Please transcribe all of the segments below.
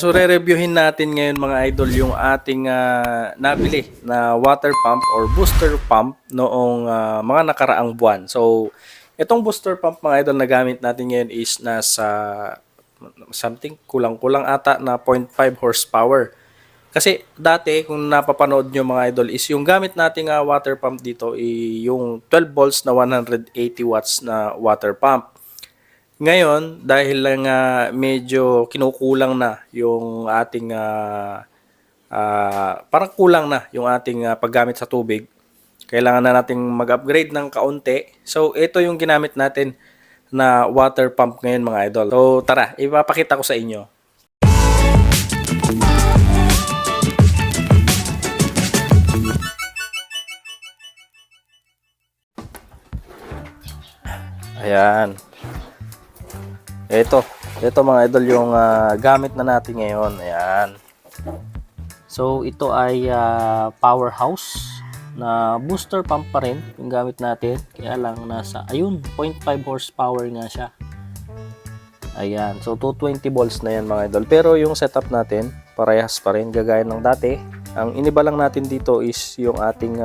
So re-reviewin natin ngayon mga idol yung ating nabili na water pump or booster pump noong mga nakaraang buwan. So itong booster pump mga idol na gamit natin ngayon is nasa something kulang-kulang ata na 0.5 horsepower. Kasi dati kung napapanood nyo mga idol is yung gamit nating water pump dito yung 12 volts na 180 watts na water pump. Ngayon, dahil lang medyo kinukulang na yung ating parang kulang na yung ating paggamit sa tubig, kailangan na nating mag-upgrade ng kaunti. So, ito yung ginamit natin na water pump ngayon mga idol. So, tara, ipapakita ko sa inyo. Ayan. Ito mga idol yung gamit na natin ngayon. Ayan. So ito ay powerhouse na booster pump pa rin yung gamit natin. Kaya lang nasa, ayun, 0.5 horsepower nga siya. Ayan. So 220 volts na yan mga idol. Pero yung setup natin, parehas pa rin. Gagaya ng dati. Ang iniba lang natin dito is yung ating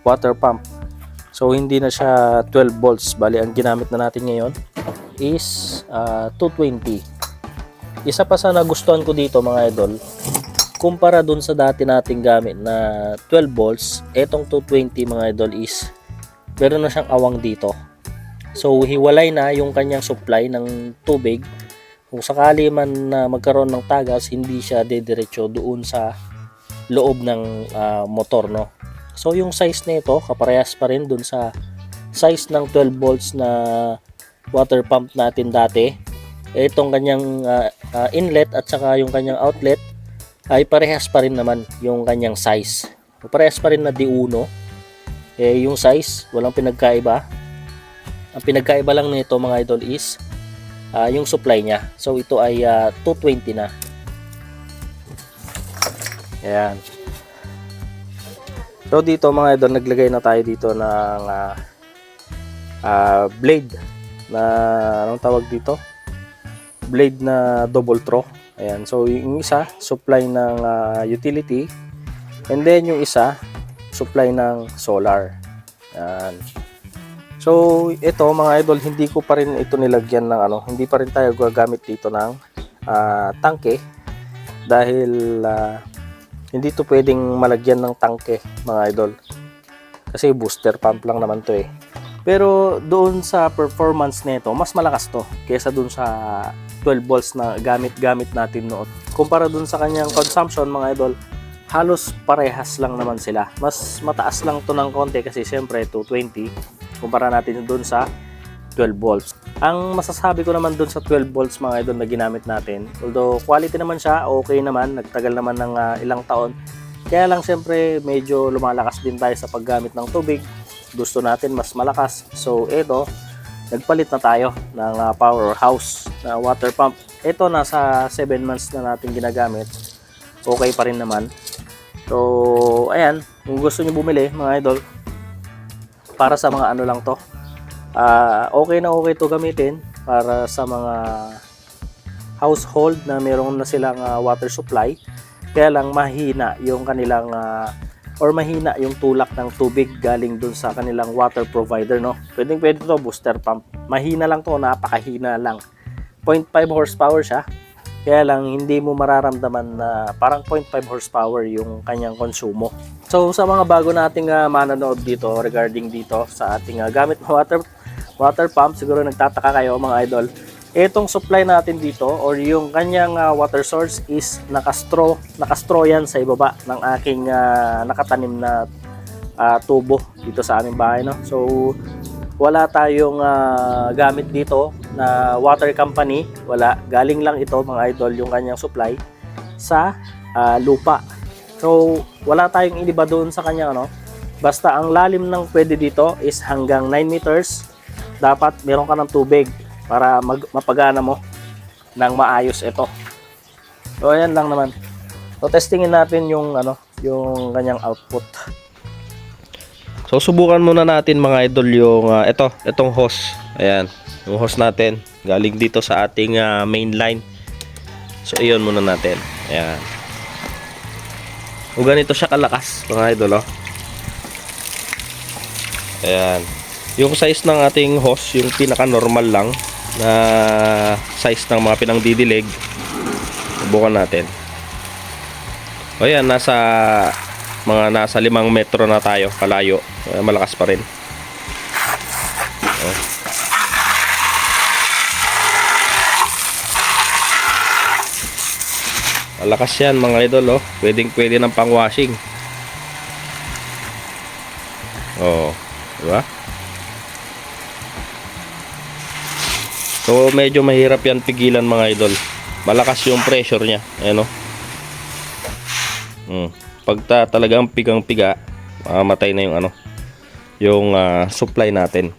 water pump. So hindi na siya 12 volts. Bali ang ginamit na natin ngayon is 220. Isa pa sa nagustuhan ko dito mga idol, kumpara dun sa dati nating gamit na 12 volts, etong 220 mga idol is meron na siyang awang dito. So hiwalay na yung kanyang supply ng tubig. Kung sakali man na magkaroon ng tagas, hindi siya dediretso doon sa loob ng motor, no. So yung size nito kaparehas pa rin dun sa size ng 12 volts na water pump natin dati. Itong kanyang inlet at saka yung kanyang outlet ay parehas pa rin naman yung kanyang size. Parehas pa rin na D1. Yung size, walang pinagkaiba. Ang pinagkaiba lang nito mga idol is yung supply niya. So ito ay 220 na. Ayan. So dito mga idol, naglagay na tayo dito ng blade na anong tawag dito, blade na double throw. Ayan, so yung isa supply ng utility, and then yung isa supply ng solar. Ayan. So ito mga idol, hindi ko pa rin ito nilagyan ng hindi pa rin tayo gagamit dito ng tangke dahil hindi to pwedeng malagyan ng tangke mga idol kasi booster pump lang naman to. Pero doon sa performance nito, mas malakas to kaysa doon sa 12 volts na gamit natin noon. Kumpara doon sa kanyang consumption mga idol, halos parehas lang naman sila. Mas mataas lang to ng konti kasi siyempre 220 kumpara natin doon sa 12 volts. Ang masasabi ko naman doon sa 12 volts mga idol na ginamit natin, although quality naman siya, okay naman, nagtagal naman ng ilang taon. Kaya lang siyempre medyo lumalakas din tayo sa paggamit ng tubig. Gusto natin mas malakas. So ito, nagpalit na tayo ng powerhouse na water pump. Ito nasa 7 months na natin ginagamit. Okay pa rin naman. So ayan, kung gusto niyo bumili mga idol, para sa mga ano lang to, okay na okay to gamitin para sa mga household na meron na silang water supply. Kaya lang mahina yung kanilang or mahina yung tulak ng tubig galing dun sa kanilang water provider, no. Pwede to booster pump. Mahina lang to, napakahina lang. 0.5 horsepower siya. Kaya lang hindi mo mararamdaman na parang 0.5 horsepower yung kanyang konsumo. So sa mga bago nating manonood dito regarding dito sa ating gamit na water pump, siguro nagtataka kayo mga idol. Etong supply natin dito or yung kanyang water source is nakastraw yan sa ibaba ng aking nakatanim na tubo dito sa aming bahay, no. So wala tayong gamit dito na water company, wala, galing lang ito mga idol yung kanyang supply sa lupa. So wala tayong iniba doon sa kanyang basta ang lalim ng pwede dito is hanggang 9 meters. Dapat meron ka ng tubig para mapagana mo ng maayos ito. So ayan lang naman. So testingin natin yung yung kanyang output. So subukan muna natin mga idol yung itong hose. Ayan, yung hose natin galing dito sa ating main line. So iyon muna natin. Ayan. O ganito siya kalakas mga idol, oh. Ayan. Yung size ng ating hose, yung pinaka normal lang na size ng mga pinangdidilig, subukan natin. O yan, nasa 5 metro na tayo kalayo. Malakas pa rin. O. Malakas yan mga idol, oh. Pwede ng pang washing. Oh, diba? So medyo mahirap yan pigilan mga idol. Malakas yung pressure niya. Ayan, oh. Pagta talagang pigang-piga, mamatay na yung yung supply natin.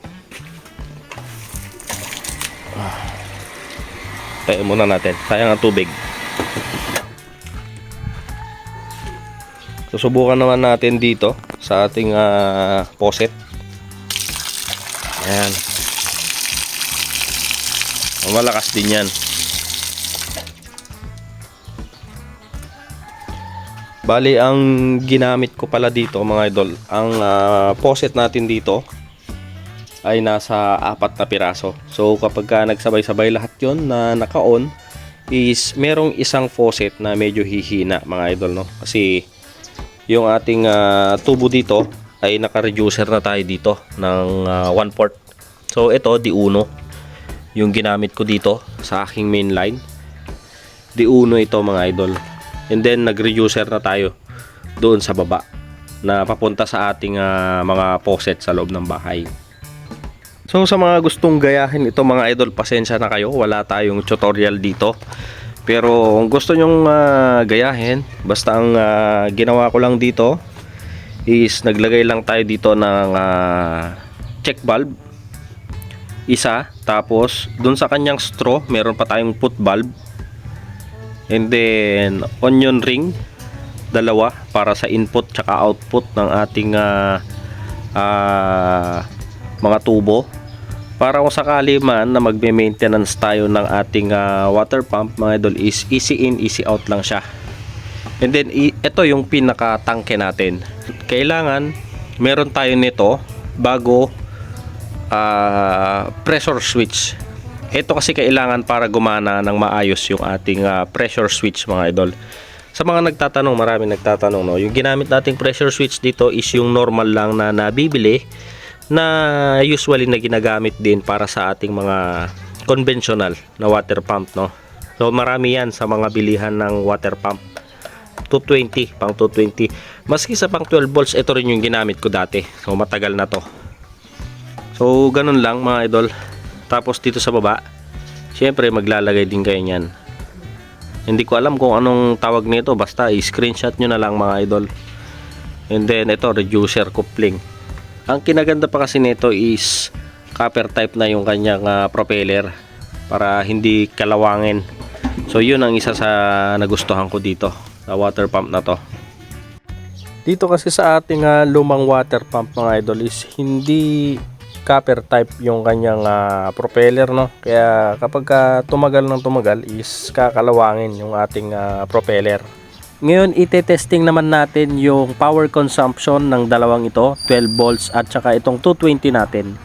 Tayo muna natin. Sayang ang tubig. Susubukan naman natin dito sa ating faucet. Ayan. Malakas din yan. Bali, ang ginamit ko pala dito mga idol, ang faucet natin dito ay nasa 4 na piraso. So kapag nagsabay-sabay lahat yon na naka-on, is merong isang faucet na medyo hihina mga idol, no? Kasi yung ating tubo dito ay naka-reducer na tayo dito ng 1/4. So ito D1 yung ginamit ko dito sa aking main line. D1 ito mga idol. And then nag-reducer na tayo doon sa baba na papunta sa ating mga faucet sa loob ng bahay. So sa mga gustong gayahin ito mga idol, pasensya na kayo, wala tayong tutorial dito. Pero kung gusto nyong gayahin, basta ang ginawa ko lang dito is naglagay lang tayo dito ng check valve isa, tapos dun sa kanyang straw meron pa tayong put valve, and then onion ring 2 para sa input tsaka output ng ating mga tubo, para kung sakali man na magme-maintenance tayo ng ating water pump mga idol, is easy in easy out lang siya. And then ito yung pinaka tangke natin, kailangan meron tayo nito bago pressure switch. Ito kasi kailangan para gumana ng maayos yung ating pressure switch mga idol. Sa mga nagtatanong, marami nagtatanong, no, yung ginamit nating pressure switch dito is yung normal lang na nabibili, na usually na ginagamit din para sa ating mga conventional na water pump, no. So marami yan sa mga bilihan ng water pump 220, pang 220. Maski sa pang 12 volts, ito rin yung ginamit ko dati. So matagal na to. So ganun lang mga idol. Tapos dito sa baba, syempre maglalagay din kayo niyan. Hindi ko alam kung anong tawag nito, basta i-screenshot nyo na lang mga idol. And then ito, reducer coupling. Ang kinaganda pa kasi nito is copper type na yung kanyang propeller para hindi kalawangin. So yun ang isa sa nagustuhan ko dito sa water pump na to. Dito kasi sa ating lumang water pump mga idol is hindi copper type yung kanyang propeller, no. Kaya kapag tumagal ng tumagal is kakalawangin yung ating propeller. Ngayon ite-testing naman natin yung power consumption ng dalawang ito, 12 volts at saka itong 220 natin.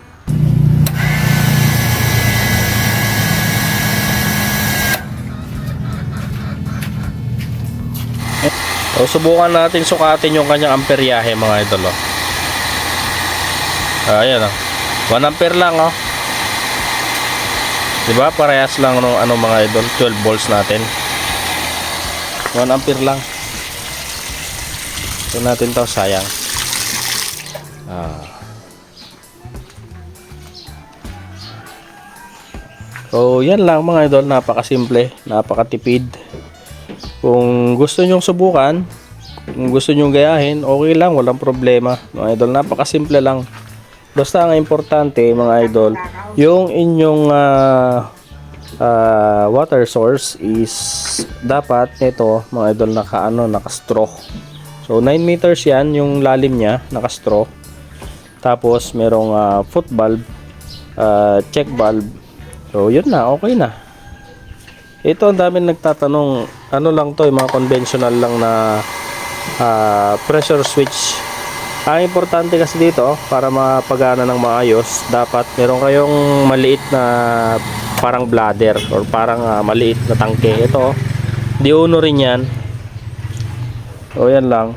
So subukan natin sukatin yung kanyang amperyahe mga idol, oh. Ayan, oh. 1 ampere lang, oh. Diba? Parehas lang ng mga idol, 12 volts natin. 1 ampere lang. Ito natin to, sayang. So yan lang mga idol, napakasimple, napakatipid. Kung gusto nyong subukan, kung gusto nyong gayahin, okay lang, walang problema mga idol, napakasimple lang. Basta ang importante mga idol, yung inyong water source is dapat nito mga idol naka-straw. So 9 meters yan yung lalim niya, naka-straw. Tapos merong foot valve, check valve. So yun na, okay na. Ito ang dami nagtatanong, ano lang to, yung mga conventional lang na pressure switch. Ang importante kasi dito, para mapagana ng maayos, dapat meron kayong maliit na parang bladder or parang maliit na tangke. Ito, di uno rin yan. O yan lang.